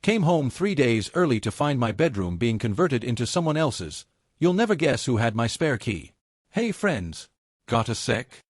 Came home 3 days early to find my bedroom being converted into someone else's. You'll never guess who had my spare key. Hey friends. Got a sec?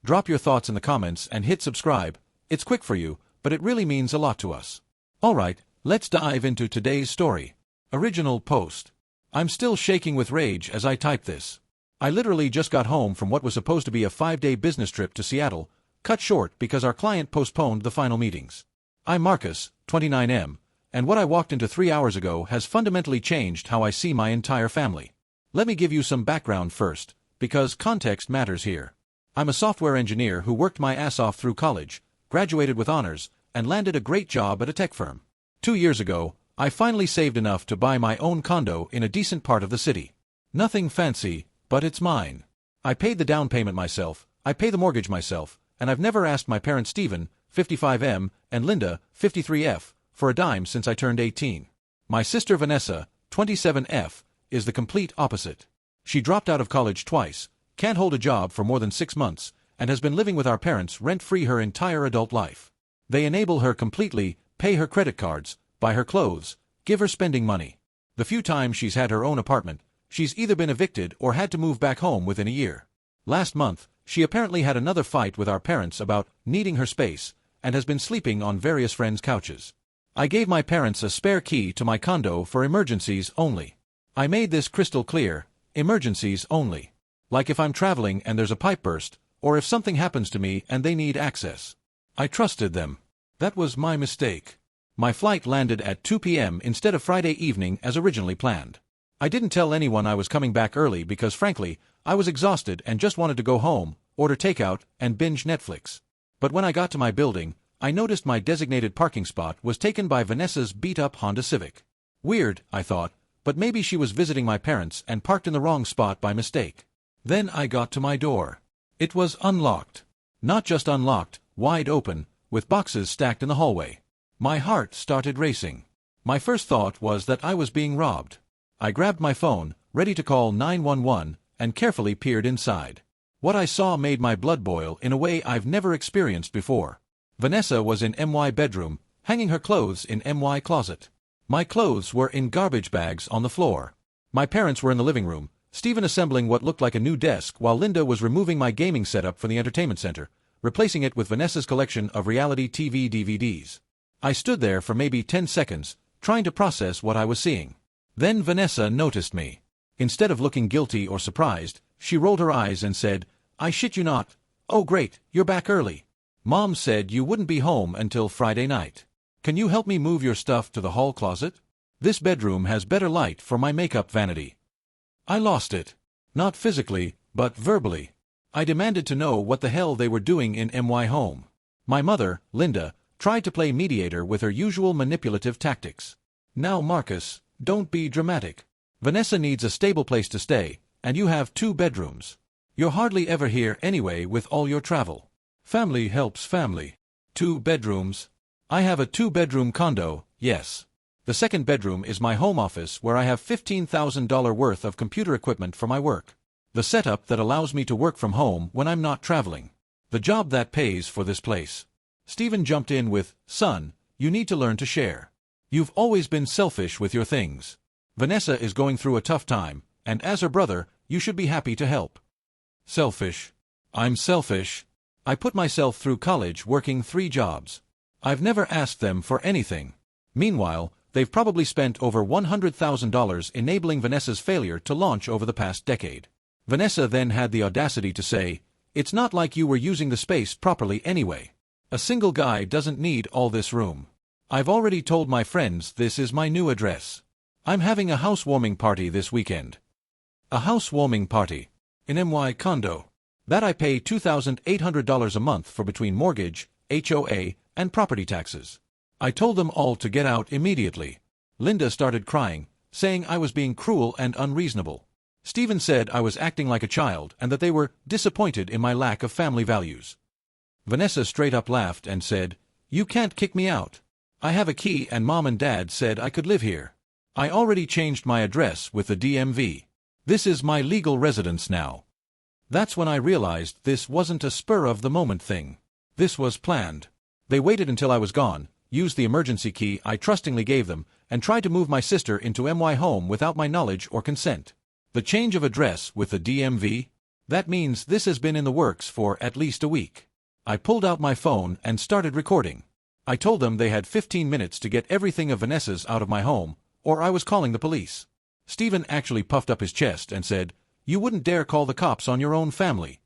Drop your thoughts in the comments and hit subscribe. It's quick for you, but it really means a lot to us. Alright, let's dive into today's story. Original post. I'm still shaking with rage as I type this. I literally just got home from what was supposed to be a 5-day business trip to Seattle, cut short because our client postponed the final meetings. I'm Marcus, 29M, and what I walked into 3 hours ago has fundamentally changed how I see my entire family. Let me give you some background first, because context matters here. I'm a software engineer who worked my ass off through college, graduated with honors, and landed a great job at a tech firm. 2 years ago, I finally saved enough to buy my own condo in a decent part of the city. Nothing fancy, but it's mine. I paid the down payment myself, I pay the mortgage myself, and I've never asked my parents Stephen, 55M, and Linda, 53F, for a dime since I turned 18. My sister Vanessa, 27F, is the complete opposite. She dropped out of college twice, can't hold a job for more than 6 months, and has been living with our parents rent-free her entire adult life. They enable her completely, pay her credit cards, buy her clothes, give her spending money. The few times she's had her own apartment, she's either been evicted or had to move back home within a year. Last month, she apparently had another fight with our parents about needing her space, and has been sleeping on various friends' couches. I gave my parents a spare key to my condo for emergencies only. I made this crystal clear, emergencies only. Like if I'm traveling and there's a pipe burst, or if something happens to me and they need access. I trusted them. That was my mistake. My flight landed at 2 p.m. instead of Friday evening as originally planned. I didn't tell anyone I was coming back early because frankly, I was exhausted and just wanted to go home, order takeout, and binge Netflix. But when I got to my building, I noticed my designated parking spot was taken by Vanessa's beat-up Honda Civic. Weird, I thought, but maybe she was visiting my parents and parked in the wrong spot by mistake. Then I got to my door. It was unlocked. Not just unlocked, wide open, with boxes stacked in the hallway. My heart started racing. My first thought was that I was being robbed. I grabbed my phone, ready to call 911, and carefully peered inside. What I saw made my blood boil in a way I've never experienced before. Vanessa was in MY bedroom, hanging her clothes in MY closet. My clothes were in garbage bags on the floor. My parents were in the living room, Stephen assembling what looked like a new desk while Linda was removing my gaming setup from the entertainment center, replacing it with Vanessa's collection of reality TV DVDs. I stood there for maybe 10 seconds, trying to process what I was seeing. Then Vanessa noticed me. Instead of looking guilty or surprised, she rolled her eyes and said, "I shit you not. Oh great, you're back early. Mom said you wouldn't be home until Friday night. Can you help me move your stuff to the hall closet? This bedroom has better light for my makeup vanity." I lost it. Not physically, but verbally. I demanded to know what the hell they were doing in MY home. My mother, Linda, tried to play mediator with her usual manipulative tactics. "Now Marcus, don't be dramatic. Vanessa needs a stable place to stay, and you have 2 bedrooms. You're hardly ever here anyway with all your travel. Family helps family. 2 bedrooms. I have a 2-bedroom condo, yes. The second bedroom is my home office where I have $15,000 worth of computer equipment for my work. The setup that allows me to work from home when I'm not traveling. The job that pays for this place." Stephen jumped in with, "Son, you need to learn to share. You've always been selfish with your things. Vanessa is going through a tough time, and as her brother, you should be happy to help." Selfish. I'm selfish. I put myself through college working 3 jobs. I've never asked them for anything. Meanwhile, they've probably spent over $100,000 enabling Vanessa's failure to launch over the past decade. Vanessa then had the audacity to say, "It's not like you were using the space properly anyway. A single guy doesn't need all this room. I've already told my friends this is my new address. I'm having a housewarming party this weekend." A housewarming party. In MY condo. That I pay $2,800 a month for between mortgage, HOA, and property taxes. I told them all to get out immediately. Linda started crying, saying I was being cruel and unreasonable. Stephen said I was acting like a child and that they were disappointed in my lack of family values. Vanessa straight up laughed and said, "You can't kick me out. I have a key and Mom and Dad said I could live here. I already changed my address with the DMV. This is my legal residence now." That's when I realized this wasn't a spur-of-the-moment thing. This was planned. They waited until I was gone, used the emergency key I trustingly gave them, and tried to move my sister into my home without my knowledge or consent. The change of address with the DMV? That means this has been in the works for at least a week. I pulled out my phone and started recording. I told them they had 15 minutes to get everything of Vanessa's out of my home, or I was calling the police. Stephen actually puffed up his chest and said, "You wouldn't dare call the cops on your own family."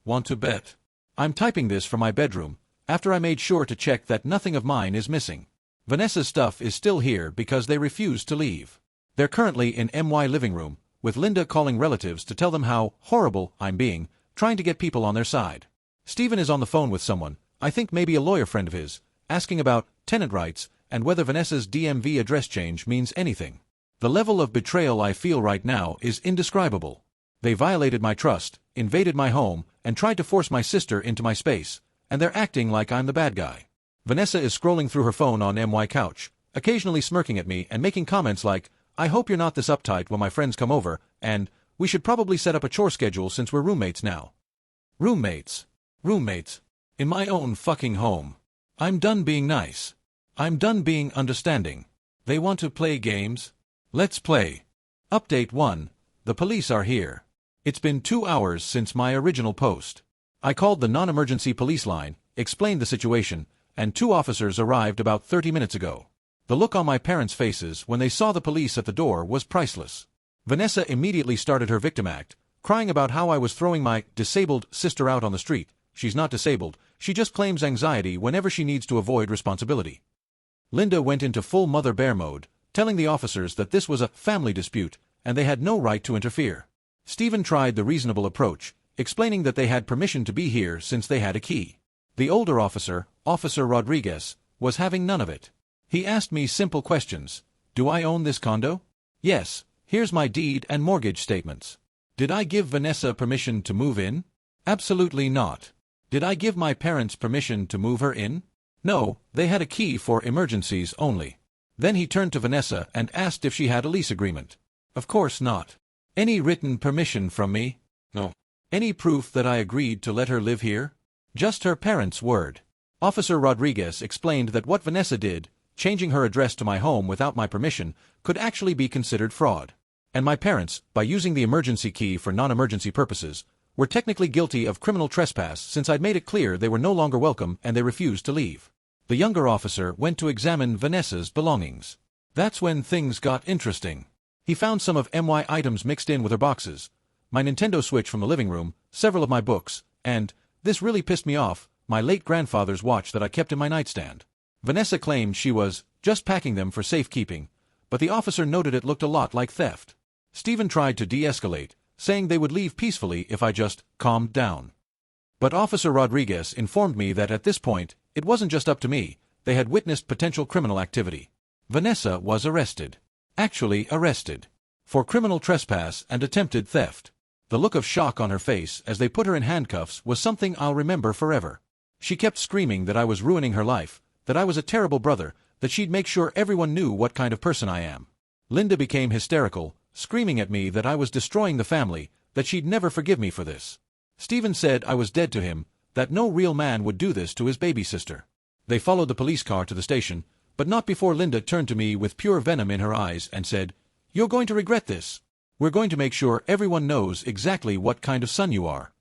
Want to bet? I'm typing this from my bedroom, after I made sure to check that nothing of mine is missing. Vanessa's stuff is still here because they refused to leave. They're currently in my living room, with Linda calling relatives to tell them how horrible I'm being, trying to get people on their side. Stephen is on the phone with someone, I think maybe a lawyer friend of his, asking about tenant rights and whether Vanessa's DMV address change means anything. The level of betrayal I feel right now is indescribable. They violated my trust, invaded my home, and tried to force my sister into my space, and they're acting like I'm the bad guy. Vanessa is scrolling through her phone on my couch, occasionally smirking at me and making comments like, "I hope you're not this uptight when my friends come over," and "We should probably set up a chore schedule since we're roommates now." Roommates. Roommates. In my own fucking home. I'm done being nice. I'm done being understanding. They want to play games? Let's play. Update 1. The police are here. It's been 2 hours since my original post. I called the non-emergency police line, explained the situation, and 2 officers arrived about 30 minutes ago. The look on my parents' faces when they saw the police at the door was priceless. Vanessa immediately started her victim act, crying about how I was throwing my disabled sister out on the street. She's not disabled, she just claims anxiety whenever she needs to avoid responsibility. Linda went into full mother bear mode, telling the officers that this was a family dispute, and they had no right to interfere. Stephen tried the reasonable approach, explaining that they had permission to be here since they had a key. The older officer, Officer Rodriguez, was having none of it. He asked me simple questions. Do I own this condo? Yes, here's my deed and mortgage statements. Did I give Vanessa permission to move in? Absolutely not. Did I give my parents permission to move her in? No, they had a key for emergencies only. Then he turned to Vanessa and asked if she had a lease agreement. Of course not. Any written permission from me? No. Any proof that I agreed to let her live here? Just her parents' word. Officer Rodriguez explained that what Vanessa did, changing her address to my home without my permission, could actually be considered fraud. And my parents, by using the emergency key for non-emergency purposes, were technically guilty of criminal trespass since I'd made it clear they were no longer welcome and they refused to leave. The younger officer went to examine Vanessa's belongings. That's when things got interesting. He found some of my items mixed in with her boxes, my Nintendo Switch from the living room, several of my books, and, this really pissed me off, my late grandfather's watch that I kept in my nightstand. Vanessa claimed she was just packing them for safekeeping, but the officer noted it looked a lot like theft. Stephen tried to de-escalate, saying they would leave peacefully if I just calmed down. But Officer Rodriguez informed me that at this point, it wasn't just up to me, they had witnessed potential criminal activity. Vanessa was arrested. Actually arrested. For criminal trespass and attempted theft. The look of shock on her face as they put her in handcuffs was something I'll remember forever. She kept screaming that I was ruining her life, that I was a terrible brother, that she'd make sure everyone knew what kind of person I am. Linda became hysterical, screaming at me that I was destroying the family, that she'd never forgive me for this. Stephen said I was dead to him, that no real man would do this to his baby sister. They followed the police car to the station, but not before Linda turned to me with pure venom in her eyes and said, "You're going to regret this. We're going to make sure everyone knows exactly what kind of son you are."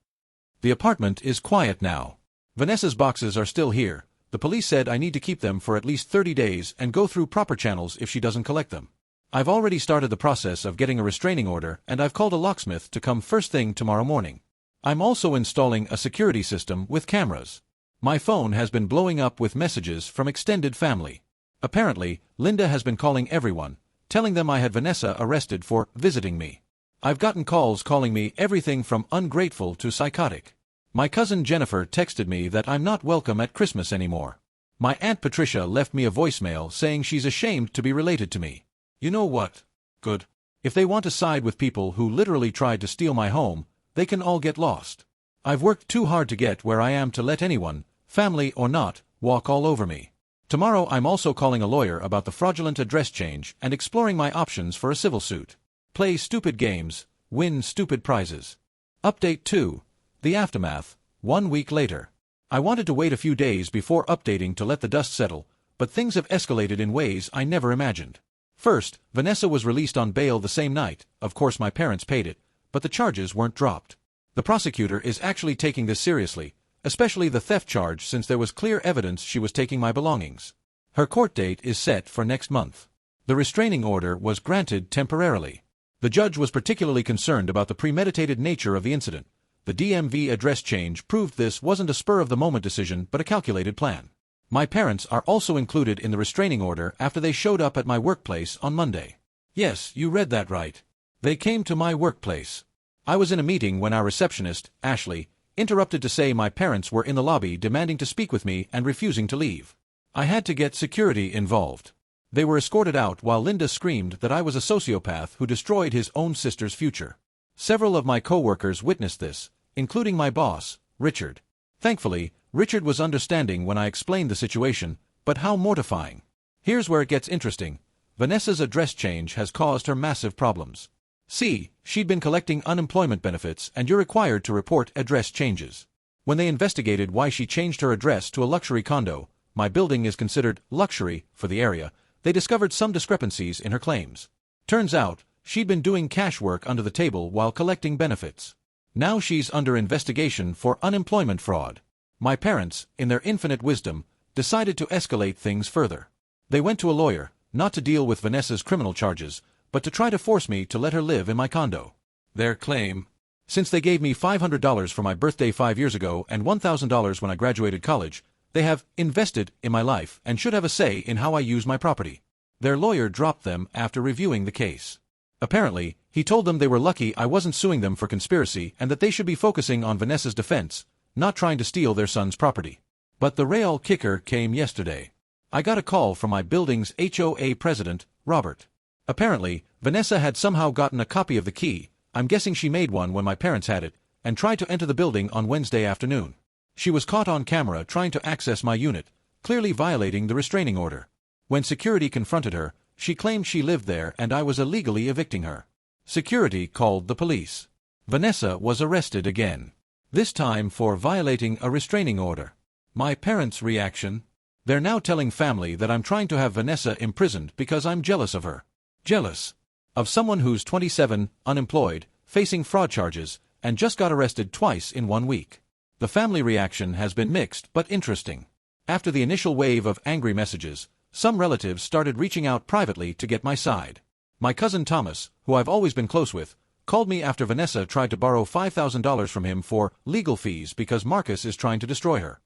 The apartment is quiet now. Vanessa's boxes are still here. The police said I need to keep them for at least 30 days and go through proper channels if she doesn't collect them. I've already started the process of getting a restraining order and I've called a locksmith to come first thing tomorrow morning. I'm also installing a security system with cameras. My phone has been blowing up with messages from extended family. Apparently, Linda has been calling everyone, telling them I had Vanessa arrested for visiting me. I've gotten calls calling me everything from ungrateful to psychotic. My cousin Jennifer texted me that I'm not welcome at Christmas anymore. My Aunt Patricia left me a voicemail saying she's ashamed to be related to me. You know what? Good. If they want to side with people who literally tried to steal my home, they can all get lost. I've worked too hard to get where I am to let anyone, family or not, walk all over me. Tomorrow I'm also calling a lawyer about the fraudulent address change and exploring my options for a civil suit. Play stupid games, win stupid prizes. Update 2. The aftermath, 1 week later. I wanted to wait a few days before updating to let the dust settle, but things have escalated in ways I never imagined. First, Vanessa was released on bail the same night. Of course my parents paid it, but the charges weren't dropped. The prosecutor is actually taking this seriously, especially the theft charge, since there was clear evidence she was taking my belongings. Her court date is set for next month. The restraining order was granted temporarily. The judge was particularly concerned about the premeditated nature of the incident. The DMV address change proved this wasn't a spur-of-the-moment decision but a calculated plan. My parents are also included in the restraining order after they showed up at my workplace on Monday. Yes, you read that right. They came to my workplace. I was in a meeting when our receptionist, Ashley, interrupted to say my parents were in the lobby demanding to speak with me and refusing to leave. I had to get security involved. They were escorted out while Linda screamed that I was a sociopath who destroyed his own sister's future. Several of my co-workers witnessed this, including my boss, Richard. Thankfully, Richard was understanding when I explained the situation, but how mortifying. Here's where it gets interesting. Vanessa's address change has caused her massive problems. See, she'd been collecting unemployment benefits and you're required to report address changes. When they investigated why she changed her address to a luxury condo, my building is considered luxury for the area, they discovered some discrepancies in her claims. Turns out, she'd been doing cash work under the table while collecting benefits. Now she's under investigation for unemployment fraud. My parents, in their infinite wisdom, decided to escalate things further. They went to a lawyer, not to deal with Vanessa's criminal charges, but to try to force me to let her live in my condo. Their claim: since they gave me $500 for my birthday 5 years ago and $1,000 when I graduated college, they have invested in my life and should have a say in how I use my property. Their lawyer dropped them after reviewing the case. Apparently, he told them they were lucky I wasn't suing them for conspiracy and that they should be focusing on Vanessa's defense, not trying to steal their son's property. But the real kicker came yesterday. I got a call from my building's HOA president, Robert. Apparently, Vanessa had somehow gotten a copy of the key, I'm guessing she made one when my parents had it, and tried to enter the building on Wednesday afternoon. She was caught on camera trying to access my unit, clearly violating the restraining order. When security confronted her, she claimed she lived there and I was illegally evicting her. Security called the police. Vanessa was arrested again. This time for violating a restraining order. My parents' reaction? They're now telling family that I'm trying to have Vanessa imprisoned because I'm jealous of her. Jealous of someone who's 27, unemployed, facing fraud charges, and just got arrested twice in 1 week. The family reaction has been mixed but interesting. After the initial wave of angry messages, some relatives started reaching out privately to get my side. My cousin Thomas, who I've always been close with, called me after Vanessa tried to borrow $5,000 from him for legal fees because Marcus is trying to destroy her.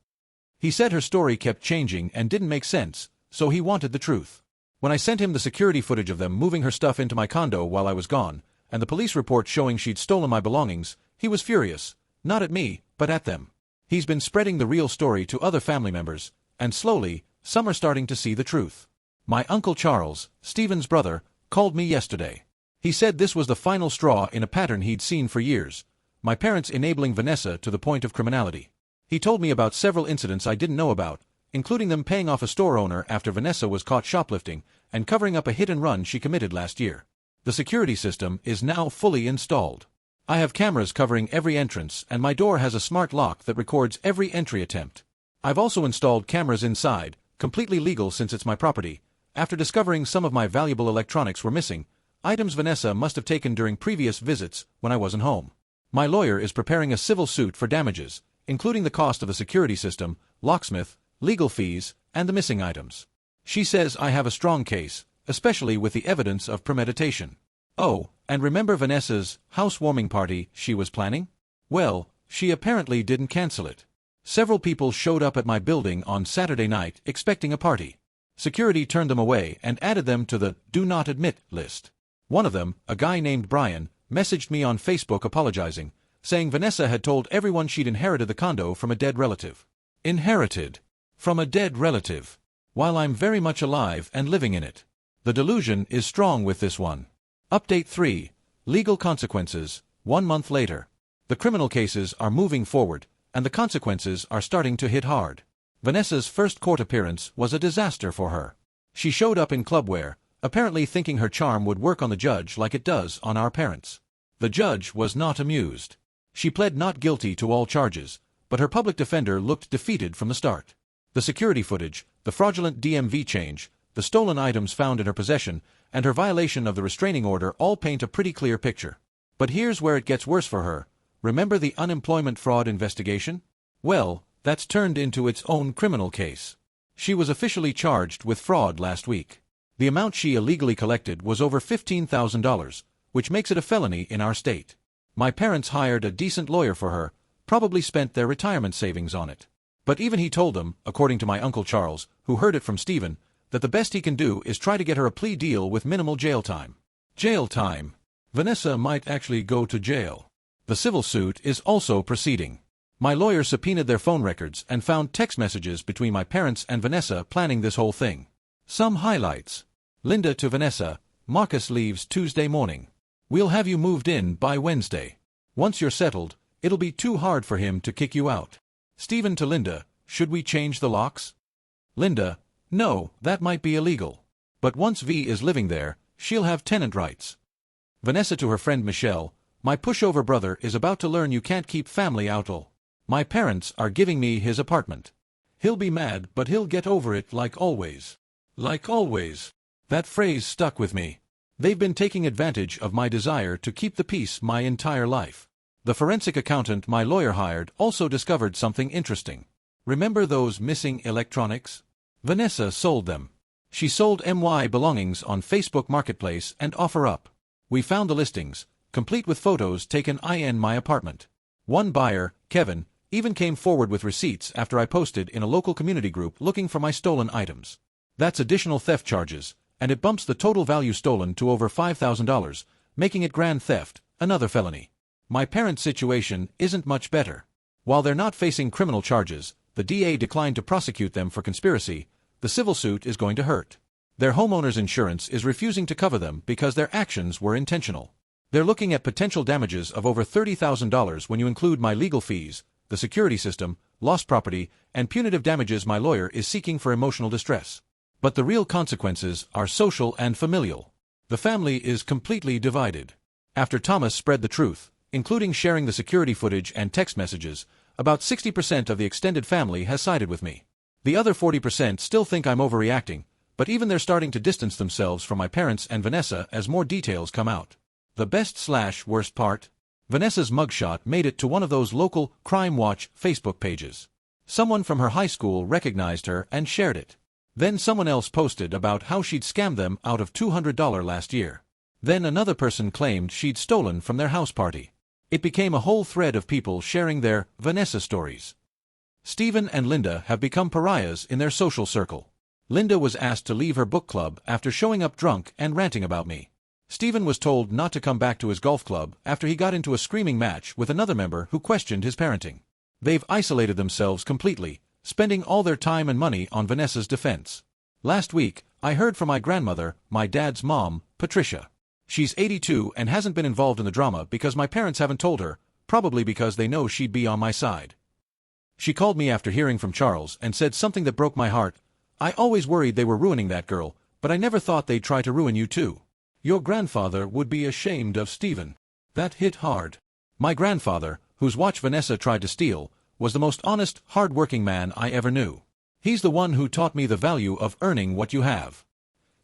He said her story kept changing and didn't make sense, so he wanted the truth. When I sent him the security footage of them moving her stuff into my condo while I was gone, and the police report showing she'd stolen my belongings, he was furious, not at me, but at them. He's been spreading the real story to other family members, and slowly, some are starting to see the truth. My Uncle Charles, Stephen's brother, called me yesterday. He said this was the final straw in a pattern he'd seen for years, my parents enabling Vanessa to the point of criminality. He told me about several incidents I didn't know about, including them paying off a store owner after Vanessa was caught shoplifting, and covering up a hit-and-run she committed last year. The security system is now fully installed. I have cameras covering every entrance and my door has a smart lock that records every entry attempt. I've also installed cameras inside, completely legal since it's my property. After discovering some of my valuable electronics were missing, items Vanessa must have taken during previous visits when I wasn't home. My lawyer is preparing a civil suit for damages, including the cost of the security system, locksmith, legal fees, and the missing items. She says I have a strong case, especially with the evidence of premeditation. Oh, and remember Vanessa's housewarming party she was planning? Well, she apparently didn't cancel it. Several people showed up at my building on Saturday night expecting a party. Security turned them away and added them to the "Do Not Admit" list. One of them, a guy named Brian, messaged me on Facebook apologizing, saying Vanessa had told everyone she'd inherited the condo from a dead relative. Inherited from a dead relative, while I'm very much alive and living in it. The delusion is strong with this one. Update 3. Legal consequences, 1 month later. The criminal cases are moving forward, and the consequences are starting to hit hard. Vanessa's first court appearance was a disaster for her. She showed up in clubwear, apparently thinking her charm would work on the judge like it does on our parents. The judge was not amused. She pled not guilty to all charges, but her public defender looked defeated from the start. The security footage, the fraudulent DMV change, the stolen items found in her possession, and her violation of the restraining order all paint a pretty clear picture. But here's where it gets worse for her. Remember the unemployment fraud investigation? Well, that's turned into its own criminal case. She was officially charged with fraud last week. The amount she illegally collected was over $15,000, which makes it a felony in our state. My parents hired a decent lawyer for her, probably spent their retirement savings on it. But even he told them, according to my Uncle Charles, who heard it from Stephen, that the best he can do is try to get her a plea deal with minimal jail time. Jail time. Vanessa might actually go to jail. The civil suit is also proceeding. My lawyer subpoenaed their phone records and found text messages between my parents and Vanessa planning this whole thing. Some highlights. Linda to Vanessa, Marcus leaves Tuesday morning. We'll have you moved in by Wednesday. Once you're settled, it'll be too hard for him to kick you out. Stephen to Linda, should we change the locks? Linda, no, that might be illegal. But once V is living there, she'll have tenant rights. Vanessa to her friend Michelle, my pushover brother is about to learn you can't keep family out all. My parents are giving me his apartment. He'll be mad, but he'll get over it like always. Like always. That phrase stuck with me. They've been taking advantage of my desire to keep the peace my entire life. The forensic accountant my lawyer hired also discovered something interesting. Remember those missing electronics? Vanessa sold them. She sold MY belongings on Facebook Marketplace and OfferUp. We found the listings, complete with photos taken in my apartment. One buyer, Kevin, even came forward with receipts after I posted in a local community group looking for my stolen items. That's additional theft charges, and it bumps the total value stolen to over $5,000, making it grand theft, another felony. My parents' situation isn't much better. While they're not facing criminal charges, the DA declined to prosecute them for conspiracy. The civil suit is going to hurt. Their homeowner's insurance is refusing to cover them because their actions were intentional. They're looking at potential damages of over $30,000 when you include my legal fees, the security system, lost property, and punitive damages my lawyer is seeking for emotional distress. But the real consequences are social and familial. The family is completely divided. After Thomas spread the truth, including sharing the security footage and text messages, about 60% of the extended family has sided with me. The other 40% still think I'm overreacting, but even they're starting to distance themselves from my parents and Vanessa as more details come out. The best/worst part? Vanessa's mugshot made it to one of those local Crime Watch Facebook pages. Someone from her high school recognized her and shared it. Then someone else posted about how she'd scammed them out of $200 last year. Then another person claimed she'd stolen from their house party. It became a whole thread of people sharing their Vanessa stories. Stephen and Linda have become pariahs in their social circle. Linda was asked to leave her book club after showing up drunk and ranting about me. Stephen was told not to come back to his golf club after he got into a screaming match with another member who questioned his parenting. They've isolated themselves completely, spending all their time and money on Vanessa's defense. Last week, I heard from my grandmother, my dad's mom, Patricia. She's 82 and hasn't been involved in the drama because my parents haven't told her, probably because they know she'd be on my side. She called me after hearing from Charles and said something that broke my heart. I always worried they were ruining that girl, but I never thought they'd try to ruin you too. Your grandfather would be ashamed of Stephen. That hit hard. My grandfather, whose watch Vanessa tried to steal, was the most honest, hard-working man I ever knew. He's the one who taught me the value of earning what you have.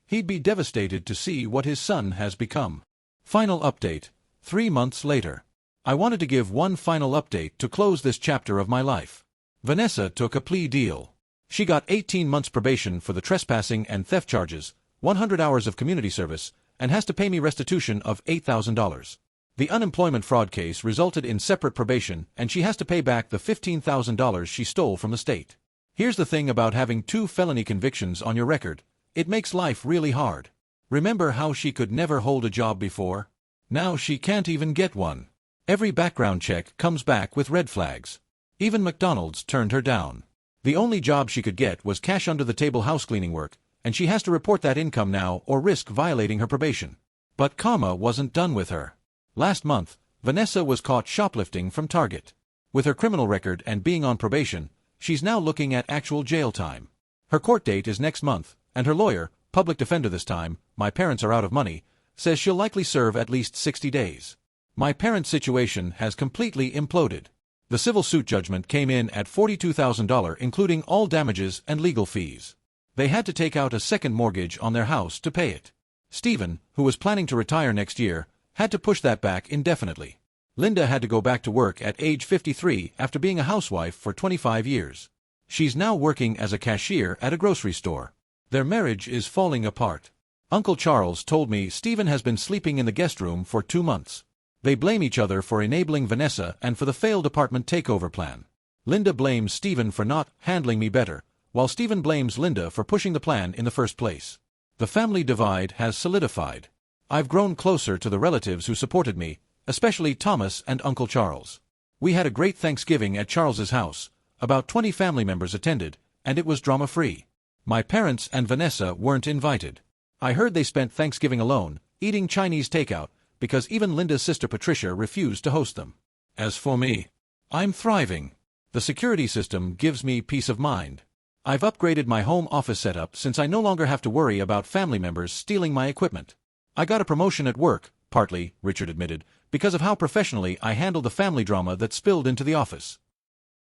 He'd be devastated to see what his son has become. Final update, 3 months later. I wanted to give one final update to close this chapter of my life. Vanessa took a plea deal. She got 18 months probation for the trespassing and theft charges, 100 hours of community service, and has to pay me restitution of $8,000. The unemployment fraud case resulted in separate probation, and she has to pay back the $15,000 she stole from the state. Here's the thing about having 2 felony convictions on your record. It makes life really hard. Remember how she could never hold a job before? Now she can't even get one. Every background check comes back with red flags. Even McDonald's turned her down. The only job she could get was cash under the table housecleaning work, and she has to report that income now or risk violating her probation. But karma wasn't done with her. Last month, Vanessa was caught shoplifting from Target. With her criminal record and being on probation, she's now looking at actual jail time. Her court date is next month, and her lawyer, public defender this time, my parents are out of money, says she'll likely serve at least 60 days. My parents' situation has completely imploded. The civil suit judgment came in at $42,000 including all damages and legal fees. They had to take out a second mortgage on their house to pay it. Stephen, who was planning to retire next year, had to push that back indefinitely. Linda had to go back to work at age 53 after being a housewife for 25 years. She's now working as a cashier at a grocery store. Their marriage is falling apart. Uncle Charles told me Stephen has been sleeping in the guest room for 2 months. They blame each other for enabling Vanessa and for the failed apartment takeover plan. Linda blames Stephen for not handling me better, while Stephen blames Linda for pushing the plan in the first place. The family divide has solidified. I've grown closer to the relatives who supported me, especially Thomas and Uncle Charles. We had a great Thanksgiving at Charles's house. About 20 family members attended, and it was drama-free. My parents and Vanessa weren't invited. I heard they spent Thanksgiving alone, eating Chinese takeout, because even Linda's sister Patricia refused to host them. As for me, I'm thriving. The security system gives me peace of mind. I've upgraded my home office setup since I no longer have to worry about family members stealing my equipment. I got a promotion at work, partly, Richard admitted, because of how professionally I handled the family drama that spilled into the office.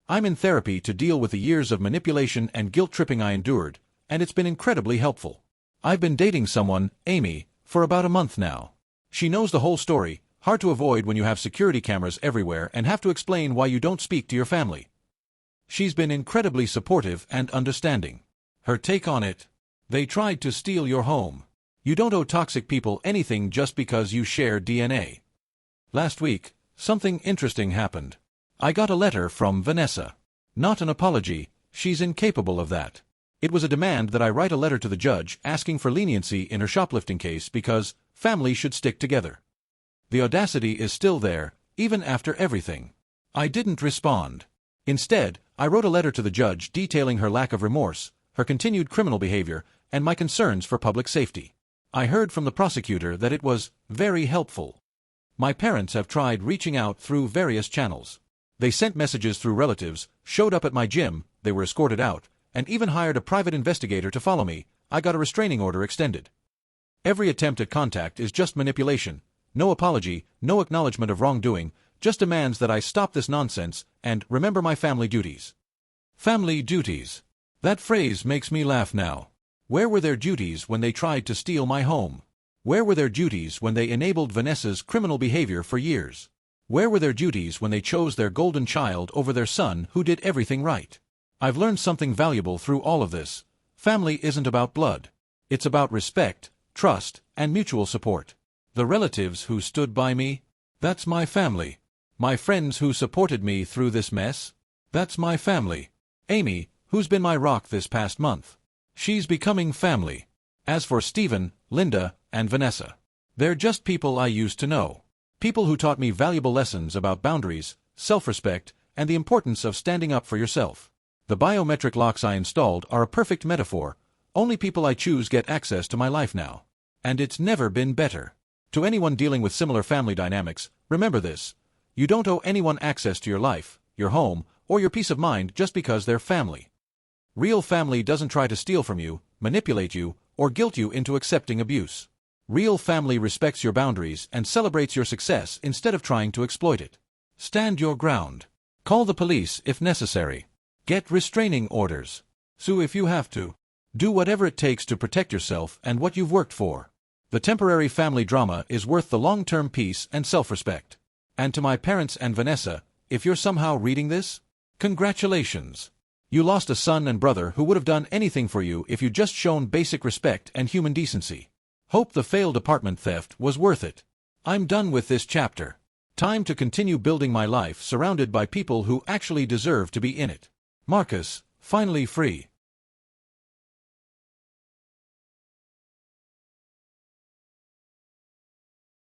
I'm in therapy to deal with the years of manipulation and guilt-tripping I endured, and it's been incredibly helpful. I've been dating someone, Amy, for about a month now. She knows the whole story, hard to avoid when you have security cameras everywhere and have to explain why you don't speak to your family. She's been incredibly supportive and understanding. Her take on it: they tried to steal your home. You don't owe toxic people anything just because you share DNA. Last week, something interesting happened. I got a letter from Vanessa. Not an apology, she's incapable of that. It was a demand that I write a letter to the judge asking for leniency in her shoplifting case because families should stick together. The audacity is still there, even after everything. I didn't respond. Instead, I wrote a letter to the judge detailing her lack of remorse, her continued criminal behavior, and my concerns for public safety. I heard from the prosecutor that it was very helpful. My parents have tried reaching out through various channels. They sent messages through relatives, showed up at my gym, they were escorted out, and even hired a private investigator to follow me. I got a restraining order extended. Every attempt at contact is just manipulation. No apology, no acknowledgement of wrongdoing, just demands that I stop this nonsense and remember my family duties. Family duties. That phrase makes me laugh now. Where were their duties when they tried to steal my home? Where were their duties when they enabled Vanessa's criminal behavior for years? Where were their duties when they chose their golden child over their son who did everything right? I've learned something valuable through all of this. Family isn't about blood. It's about respect, trust, and mutual support. The relatives who stood by me? That's my family. My friends who supported me through this mess? That's my family. Amy, who's been my rock this past month. She's becoming family. As for Stephen, Linda, and Vanessa, they're just people I used to know. People who taught me valuable lessons about boundaries, self-respect, and the importance of standing up for yourself. The biometric locks I installed are a perfect metaphor. Only people I choose get access to my life now. And it's never been better. To anyone dealing with similar family dynamics, remember this: you don't owe anyone access to your life, your home, or your peace of mind just because they're family. Real family doesn't try to steal from you, manipulate you, or guilt you into accepting abuse. Real family respects your boundaries and celebrates your success instead of trying to exploit it. Stand your ground. Call the police if necessary. Get restraining orders. Sue if you have to. Do whatever it takes to protect yourself and what you've worked for. The temporary family drama is worth the long-term peace and self-respect. And to my parents and Vanessa, if you're somehow reading this, congratulations. You lost a son and brother who would have done anything for you if you'd just shown basic respect and human decency. Hope the failed apartment theft was worth it. I'm done with this chapter. Time to continue building my life surrounded by people who actually deserve to be in it. Marcus, finally free.